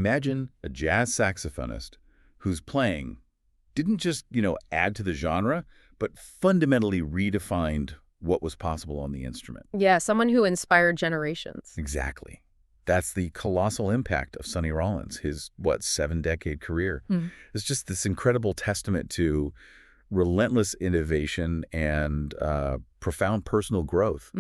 Imagine a jazz saxophonist whose playing didn't just, add to the genre, but fundamentally redefined what was possible on the instrument. Yeah, someone who inspired generations. Exactly. That's the colossal impact of Sonny Rollins, his, 7-decade career. It's just this incredible testament to relentless innovation and profound personal growth.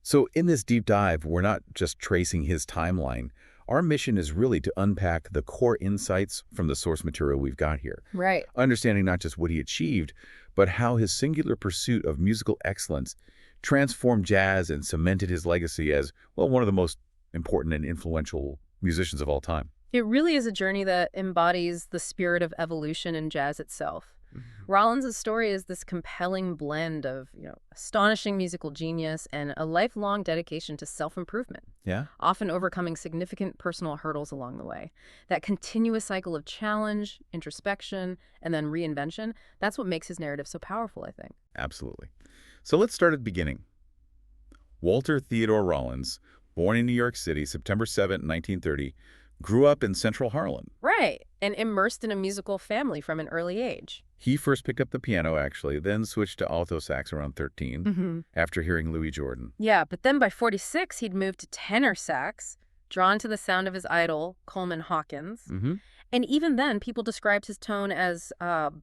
So in this deep dive, we're not just tracing his timeline. Our mission is really to unpack the core insights from the source material we've got here. Right. Understanding not just what he achieved, but how his singular pursuit of musical excellence transformed jazz and cemented his legacy as, one of the most important and influential musicians of all time. It really is a journey that embodies the spirit of evolution in jazz itself. Rollins' story is this compelling blend of, astonishing musical genius and a lifelong dedication to self-improvement. Yeah. Often overcoming significant personal hurdles along the way. That continuous cycle of challenge, introspection, and then reinvention, that's what makes his narrative so powerful, I think. Absolutely. So let's start at the beginning. Walter Theodore Rollins, born in New York City, September 7, 1930, grew up in central Harlem. Right, and immersed in a musical family from an early age. He first picked up the piano, actually, then switched to alto sax around 13 after hearing Louis Jordan. Yeah, but then by 46, he'd moved to tenor sax, drawn to the sound of his idol, Coleman Hawkins. And even then, people described his tone as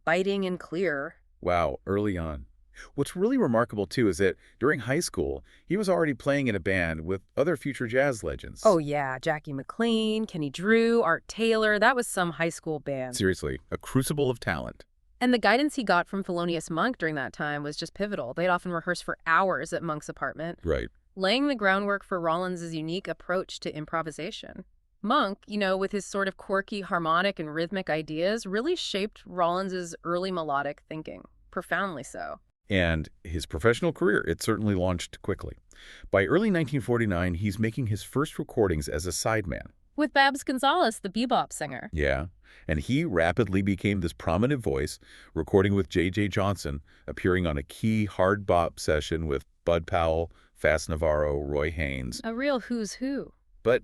biting and clear. Wow, early on. What's really remarkable, too, is that during high school, he was already playing in a band with other future jazz legends. Oh, yeah, Jackie McLean, Kenny Drew, Art Taylor, that was some high school band. Seriously, a crucible of talent. And the guidance he got from Thelonious Monk during that time was just pivotal. They'd often rehearse for hours at Monk's apartment, Right. laying the groundwork for Rollins' unique approach to improvisation. Monk, with his sort of quirky harmonic and rhythmic ideas, really shaped Rollins' early melodic thinking, profoundly so. And his professional career, it certainly launched quickly. By early 1949, he's making his first recordings as a sideman. With Babs Gonzalez, the bebop singer. Yeah, and he rapidly became this prominent voice, recording with J.J. Johnson, appearing on a key hard bop session with Bud Powell, Fats Navarro, Roy Haynes. A real who's who. But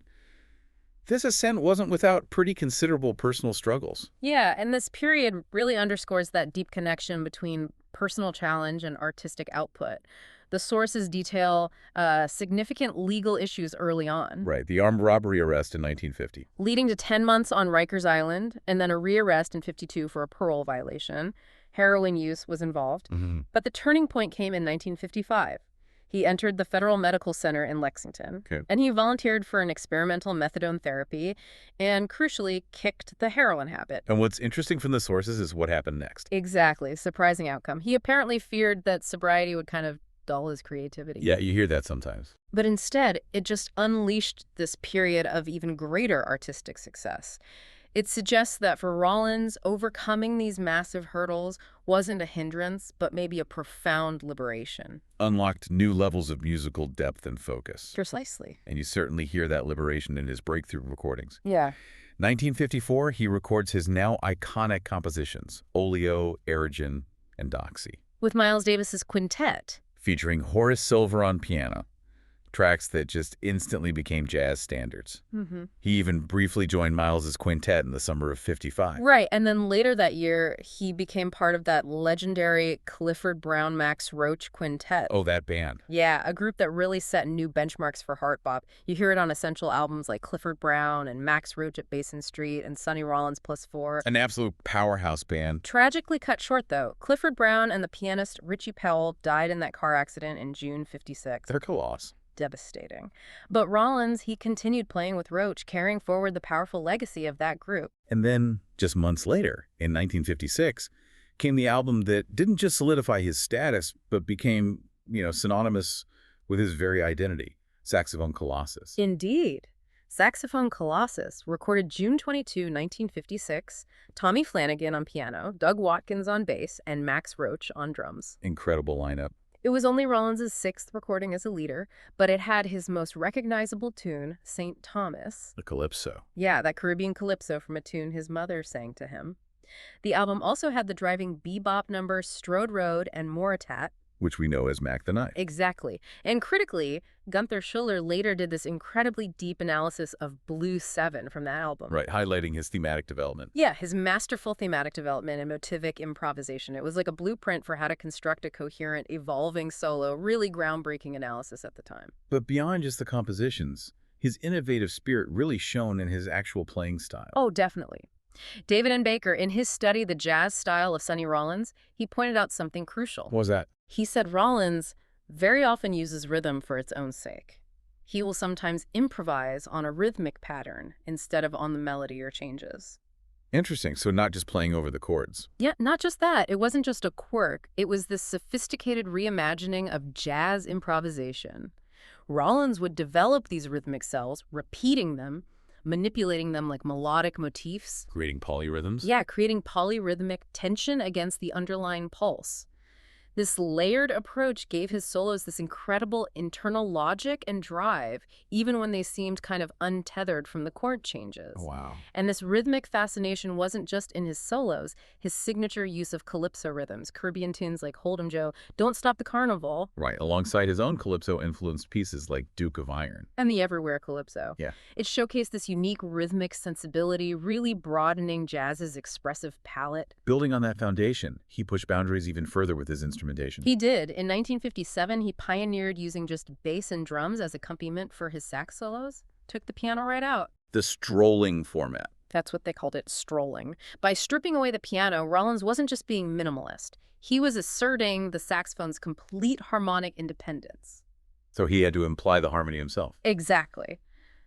this ascent wasn't without pretty considerable personal struggles. Yeah, and this period really underscores that deep connection between personal challenge and artistic output. The sources detail significant legal issues early on. Right, the armed robbery arrest in 1950. Leading to 10 months on Rikers Island, and then a rearrest in 52 for a parole violation. Heroin use was involved. But the turning point came in 1955. He entered the Federal Medical Center in Lexington, and he volunteered for an experimental methadone therapy and, crucially, kicked the heroin habit. And what's interesting from the sources is what happened next. Exactly. Surprising outcome. He apparently feared that sobriety would kind of dull his creativity. Yeah, you hear that sometimes. But instead, it just unleashed this period of even greater artistic success. It suggests that for Rollins, overcoming these massive hurdles wasn't a hindrance, but maybe a profound liberation. Unlocked new levels of musical depth and focus. Precisely. And you certainly hear that liberation in his breakthrough recordings. Yeah. 1954, he records his now iconic compositions, Oleo, Erigen, and Doxy. With Miles Davis's quintet. Featuring Horace Silver on piano. Tracks that just instantly became jazz standards. He even briefly joined Miles's quintet in the summer of 55. Right, and then later that year, he became part of that legendary Clifford Brown Max Roach quintet. Oh, that band. Yeah, a group that really set new benchmarks for heart bop. You hear it on essential albums like Clifford Brown and Max Roach at Basin Street and Sonny Rollins +4. An absolute powerhouse band. Tragically cut short, though. Clifford Brown and the pianist Richie Powell died in that car accident in June 56. They're colossal. Devastating. But Rollins, he continued playing with Roach, carrying forward the powerful legacy of that group. And then, just months later, in 1956, came the album that didn't just solidify his status, but became, synonymous with his very identity, Saxophone Colossus. Indeed. Saxophone Colossus, recorded June 22, 1956, Tommy Flanagan on piano, Doug Watkins on bass, and Max Roach on drums. Incredible lineup. It was only Rollins' sixth recording as a leader, but it had his most recognizable tune, St. Thomas. The Calypso. Yeah, that Caribbean calypso from a tune his mother sang to him. The album also had the driving bebop numbers Strode Road and Moritat. which we know as Mac the Knife. Exactly. And critically, Gunther Schuller later did this incredibly deep analysis of Blue 7 from that album. Right, highlighting his thematic development. Yeah, his masterful thematic development and motivic improvisation. It was like a blueprint for how to construct a coherent, evolving solo, really groundbreaking analysis at the time. But beyond just the compositions, his innovative spirit really shone in his actual playing style. Oh, definitely. David N. Baker, in his study, The Jazz Style of Sonny Rollins, he pointed out something crucial. What was that? He said Rollins very often uses rhythm for its own sake. He will sometimes improvise on a rhythmic pattern instead of on the melody or changes. Interesting. So not just playing over the chords. Yeah, not just that. It wasn't just a quirk. It was this sophisticated reimagining of jazz improvisation. Rollins would develop these rhythmic cells, repeating them, manipulating them like melodic motifs. Creating polyrhythms? Yeah, creating polyrhythmic tension against the underlying pulse. This layered approach gave his solos this incredible internal logic and drive, even when they seemed kind of untethered from the chord changes. Wow. And this rhythmic fascination wasn't just in his solos. His signature use of calypso rhythms, Caribbean tunes like Hold 'em Joe, Don't Stop the Carnival. Right, alongside his own calypso-influenced pieces like Duke of Iron. And the Everywhere Calypso. Yeah. It showcased this unique rhythmic sensibility, really broadening jazz's expressive palette. Building on that foundation, he pushed boundaries even further with his instrumentation. He did. In 1957, he pioneered using just bass and drums as accompaniment for his sax solos. Took the piano right out. The strolling format. That's what they called it, strolling. By stripping away the piano, Rollins wasn't just being minimalist. He was asserting the saxophone's complete harmonic independence. So he had to imply the harmony himself. Exactly.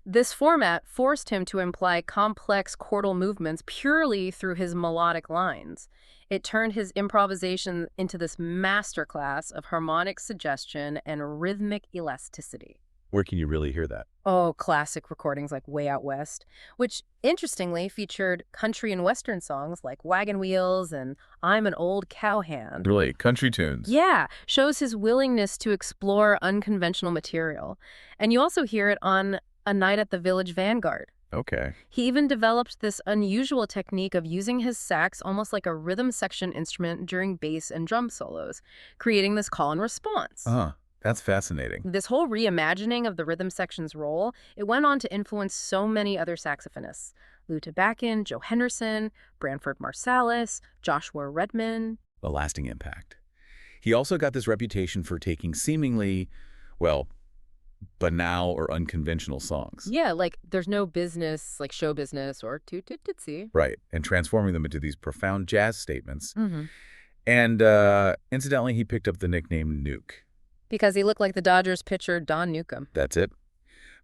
This format forced him to imply complex chordal movements purely through his melodic lines. It turned his improvisation into this masterclass of harmonic suggestion and rhythmic elasticity. Where can you really hear that? Oh, classic recordings like Way Out West, which interestingly featured country and western songs like Wagon Wheels and I'm an Old Cowhand. Really? Country tunes? Yeah, shows his willingness to explore unconventional material. And you also hear it on A Night at the Village Vanguard. Okay. He even developed this unusual technique of using his sax almost like a rhythm section instrument during bass and drum solos, creating this call and response. That's fascinating. This whole reimagining of the rhythm section's role, it went on to influence so many other saxophonists. Lou Tabakin, Joe Henderson, Branford Marsalis, Joshua Redman. A lasting impact. He also got this reputation for taking seemingly, well, banal or unconventional songs. Yeah, like There's No Business, like Show Business or Toot Toot Tootsie. Right, and transforming them into these profound jazz statements. Mm-hmm. And incidentally, he picked up the nickname Nuke. Because he looked like the Dodgers pitcher Don Newcomb. That's it.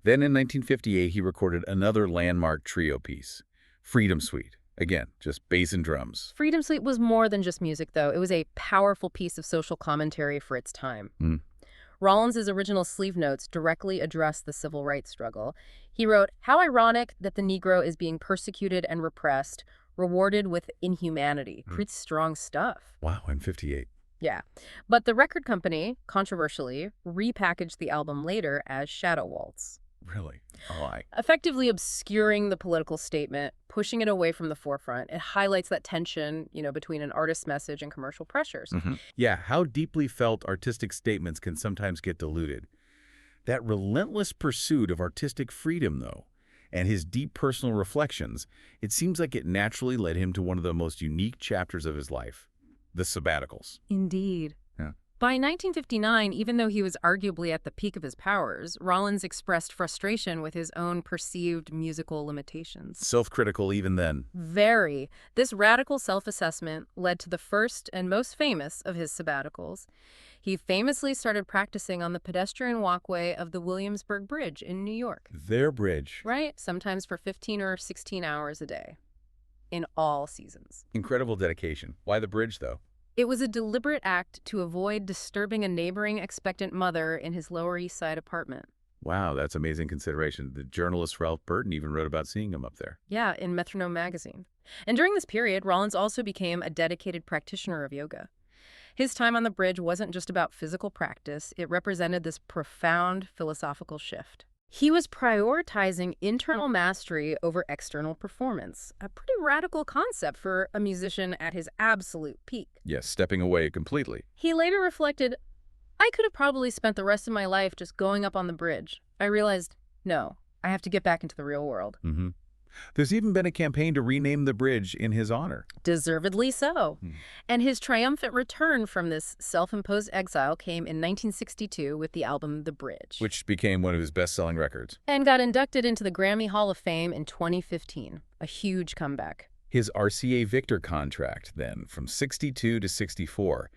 Then in 1958, he recorded another landmark trio piece, Freedom Suite. Again, just bass and drums. Freedom Suite was more than just music, though. It was a powerful piece of social commentary for its time. Rollins' original sleeve notes directly addressed the civil rights struggle. He wrote, "How ironic that the Negro is being persecuted and repressed, rewarded with inhumanity." Pretty strong stuff. Wow, in 58. Yeah. But the record company, controversially, repackaged the album later as Shadow Waltz. Really? Effectively obscuring the political statement, pushing it away from the forefront. It highlights that tension, between an artist's message and commercial pressures. Yeah, how deeply felt artistic statements can sometimes get diluted. That relentless pursuit of artistic freedom, though, and his deep personal reflections, it seems like it naturally led him to one of the most unique chapters of his life, the sabbaticals. Indeed. Yeah. By 1959, even though he was arguably at the peak of his powers, Rollins expressed frustration with his own perceived musical limitations. Self-critical even then. Very. This radical self-assessment led to the first and most famous of his sabbaticals. He famously started practicing on the pedestrian walkway of the Williamsburg Bridge in New York. Their bridge. Right? Sometimes for 15 or 16 hours a day. In all seasons. Incredible dedication. Why the bridge, though? It was a deliberate act to avoid disturbing a neighboring expectant mother in his Lower East Side apartment. Wow, that's amazing consideration. The journalist Ralph Burton even wrote about seeing him up there. Yeah, in Metronome magazine. And during this period, Rollins also became a dedicated practitioner of yoga. His time on the bridge wasn't just about physical practice. It represented this profound philosophical shift. He was prioritizing internal mastery over external performance, a pretty radical concept for a musician at his absolute peak. Yes, stepping away completely. He later reflected, I could have probably spent the rest of my life just going up on the bridge. I realized, no, I have to get back into the real world. Mm-hmm. There's even been a campaign to rename the bridge in his honor. Deservedly so. And his triumphant return from this self-imposed exile came in 1962 with the album The Bridge, Which became one of his best-selling records. And got inducted into the Grammy Hall of Fame in 2015. A huge comeback. His RCA Victor contract, then, from 62 to 64,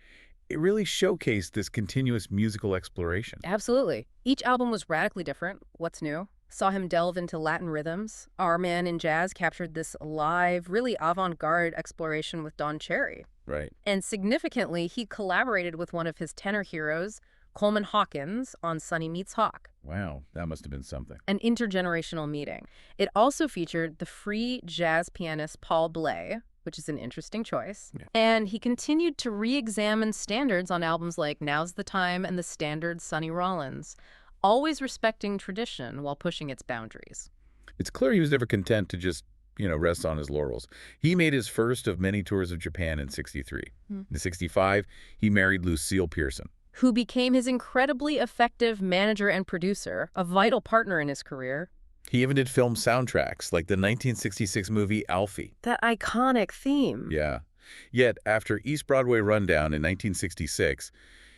it really showcased this continuous musical exploration. Absolutely. Each album was radically different. What's new? Saw him delve into Latin rhythms. Our Man in Jazz captured this live, really avant-garde exploration with Djere. Right. And significantly, he collaborated with one of his tenor heroes, Coleman Hawkins, on Sonny Meets Hawk. Wow, that must have been something. An intergenerational meeting. It also featured the free jazz pianist Paul Bley, which is an interesting choice. Yeah. And he continued to re-examine standards on albums like Now's the Time and the standard Sonny Rollins, always respecting tradition while pushing its boundaries. It's clear he was never content to just, rest on his laurels. He made his first of many tours of Japan in 63. In 65, he married Lucille Pearson, who became his incredibly effective manager and producer, a vital partner in his career. He even did film soundtracks, like the 1966 movie Alfie. That iconic theme. Yeah. Yet, after East Broadway Rundown in 1966,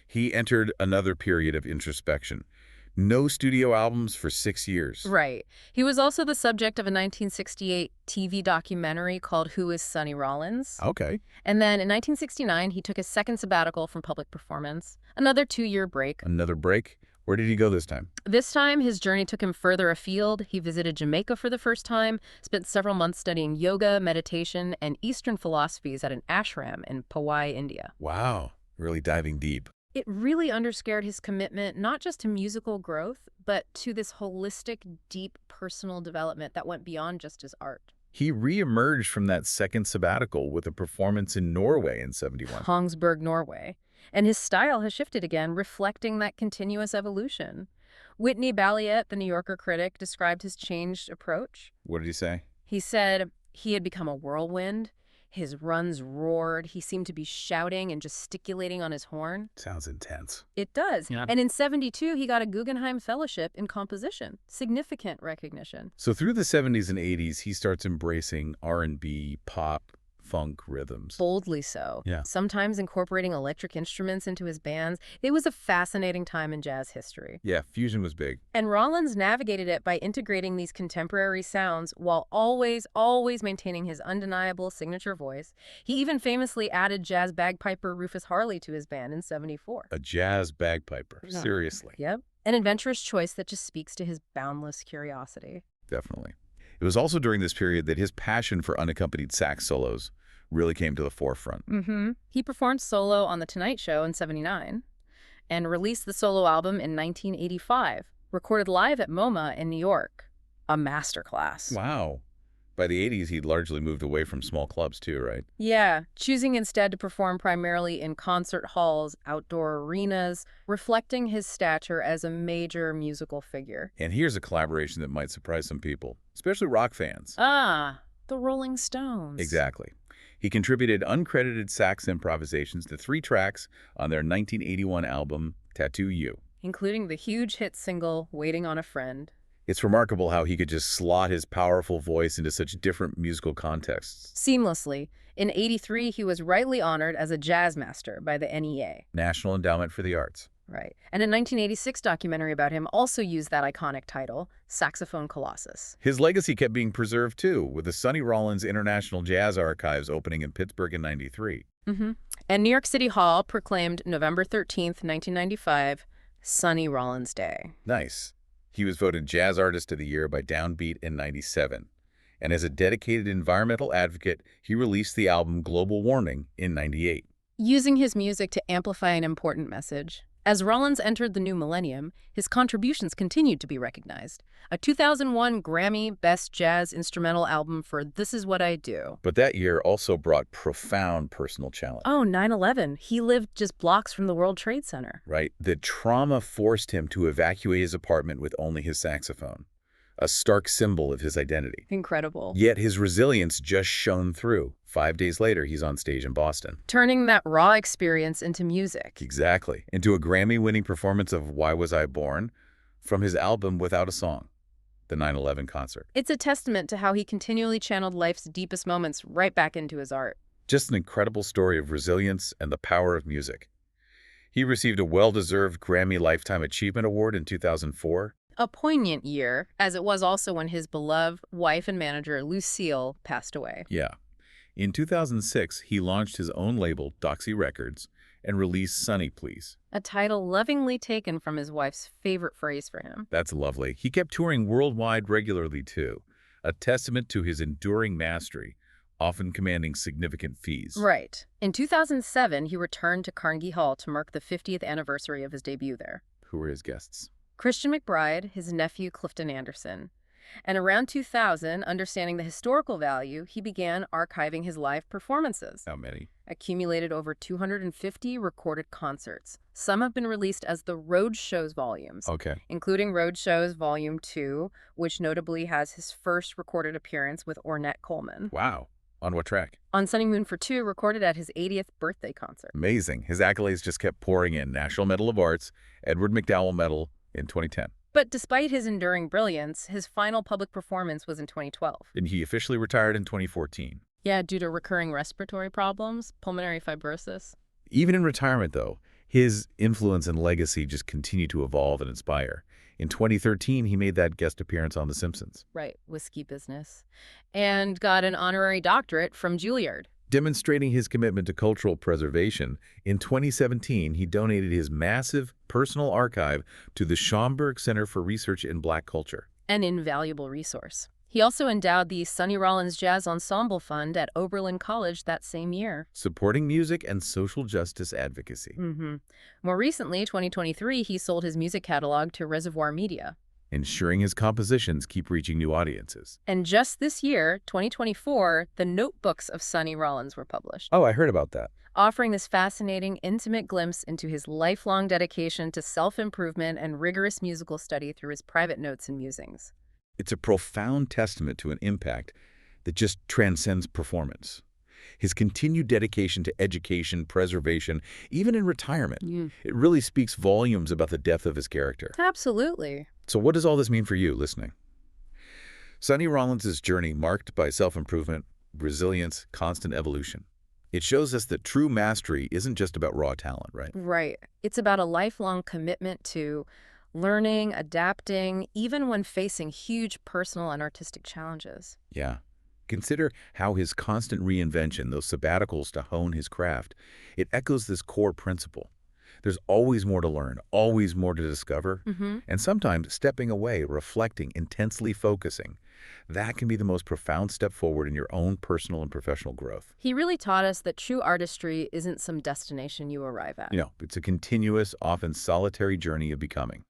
he entered another period of introspection. No studio albums for 6 years. Right. He was also the subject of a 1968 TV documentary called Who is Sonny Rollins? Okay. And then in 1969, he took a second sabbatical from public performance. Another 2-year break. Another break? Where did he go this time? This time, his journey took him further afield. He visited Jamaica for the first time, spent several months studying yoga, meditation, and Eastern philosophies at an ashram in Powai, India. Wow. Really diving deep. It really underscored his commitment not just to musical growth, but to this holistic, deep personal development that went beyond just his art. He re-emerged from that second sabbatical with a performance in Norway in 71. Kongsberg, Norway. And his style has shifted again, reflecting that continuous evolution. Whitney Balliet, the New Yorker critic, described his changed approach. What did he say? He said he had become a whirlwind. His runs roared. He seemed to be shouting and gesticulating on his horn. Sounds intense. It does. Yeah. And in 72, he got a Guggenheim Fellowship in composition. Significant recognition. So through the 70s and 80s, he starts embracing R&B, pop, funk rhythms. Boldly so. Yeah. Sometimes incorporating electric instruments into his bands. It was a fascinating time in jazz history. Yeah, fusion was big. And Rollins navigated it by integrating these contemporary sounds while always maintaining his undeniable signature voice. He even famously added jazz bagpiper Rufus Harley to his band in 74. A jazz bagpiper. Yeah. Seriously. Yep. An adventurous choice that just speaks to his boundless curiosity. Definitely. It was also during this period that his passion for unaccompanied sax solos really came to the forefront. He performed solo on The Tonight Show in 79 and released the solo album in 1985, recorded live at MoMA in New York. A masterclass. Wow. By the 80s, he'd largely moved away from small clubs too, right? Yeah, choosing instead to perform primarily in concert halls, outdoor arenas, reflecting his stature as a major musical figure. And here's a collaboration that might surprise some people, especially rock fans. Ah, the Rolling Stones. Exactly. He contributed uncredited sax improvisations to 3 tracks on their 1981 album, Tattoo You, including the huge hit single, Waiting on a Friend. It's remarkable how he could just slot his powerful voice into such different musical contexts. Seamlessly. In 83, he was rightly honored as a jazz master by the NEA. National Endowment for the Arts. Right. And a 1986 documentary about him also used that iconic title, Saxophone Colossus. His legacy kept being preserved, too, with the Sonny Rollins International Jazz Archives opening in Pittsburgh in 93. And New York City Hall proclaimed November 13th, 1995, Sonny Rollins Day. Nice. He was voted Jazz Artist of the Year by Downbeat in 97. And as a dedicated environmental advocate, he released the album Global Warming in 98. Using his music to amplify an important message. As Rollins entered the new millennium, his contributions continued to be recognized. A 2001 Grammy Best Jazz Instrumental Album for This Is What I Do. But that year also brought profound personal challenge. Oh, 9/11. He lived just blocks from the World Trade Center. Right. The trauma forced him to evacuate his apartment with only his saxophone. a stark symbol of his identity. Incredible. Yet his resilience just shone through. 5 days later, he's on stage in Boston. Turning that raw experience into music. Exactly. Into a Grammy-winning performance of Why Was I Born from his album Without a Song, the 9/11 concert. It's a testament to how he continually channeled life's deepest moments right back into his art. Just an incredible story of resilience and the power of music. He received a well-deserved Grammy Lifetime Achievement Award in 2004. A poignant year, as it was also when his beloved wife and manager, Lucille, passed away. Yeah. In 2006, he launched his own label, Doxy Records, and released Sonny Please. A title lovingly taken from his wife's favorite phrase for him. That's lovely. He kept touring worldwide regularly, too, a testament to his enduring mastery, often commanding significant fees. Right. In 2007, he returned to Carnegie Hall to mark the 50th anniversary of his debut there. Who were his guests? Christian McBride, his nephew Clifton Anderson. And around 2000, understanding the historical value, he began archiving his live performances. How many? Accumulated over 250 recorded concerts. Some have been released as the Road Shows volumes, including Road Shows Volume 2, which notably has his first recorded appearance with Ornette Coleman. Wow. On what track? On Sunny Moon for Two, recorded at his 80th birthday concert. Amazing. His accolades just kept pouring in. National Medal of Arts, Edward McDowell Medal in 2010. But despite his enduring brilliance, his final public performance was in 2012. And he officially retired in 2014. Yeah, due to recurring respiratory problems, pulmonary fibrosis. Even in retirement, though, his influence and legacy just continue to evolve and inspire. In 2013, he made that guest appearance on The Simpsons. Right, Whiskey Business. And got an honorary doctorate from Juilliard. Demonstrating his commitment to cultural preservation, in 2017, he donated his massive personal archive to the Schomburg Center for Research in Black Culture. An invaluable resource. He also endowed the Sonny Rollins Jazz Ensemble Fund at Oberlin College that same year. Supporting music and social justice advocacy. More recently, 2023, he sold his music catalog to Reservoir Media. Ensuring his compositions keep reaching new audiences. And just this year, 2024, the notebooks of Sonny Rollins were published. Oh, I heard about that. Offering this fascinating, intimate glimpse into his lifelong dedication to self-improvement and rigorous musical study through his private notes and musings. It's a profound testament to an impact that just transcends performance. His continued dedication to education, preservation, even in retirement, it really speaks volumes about the depth of his character. Absolutely. So what does all this mean for you listening? Sonny Rollins' journey marked by self-improvement, resilience, constant evolution. It shows us that true mastery isn't just about raw talent, right? Right. It's about a lifelong commitment to learning, adapting, even when facing huge personal and artistic challenges. Yeah. Consider how his constant reinvention, those sabbaticals to hone his craft, it echoes this core principle. There's always more to learn, always more to discover, and sometimes stepping away, reflecting, intensely focusing. That can be the most profound step forward in your own personal and professional growth. He really taught us that true artistry isn't some destination you arrive at. It's a continuous, often solitary journey of becoming.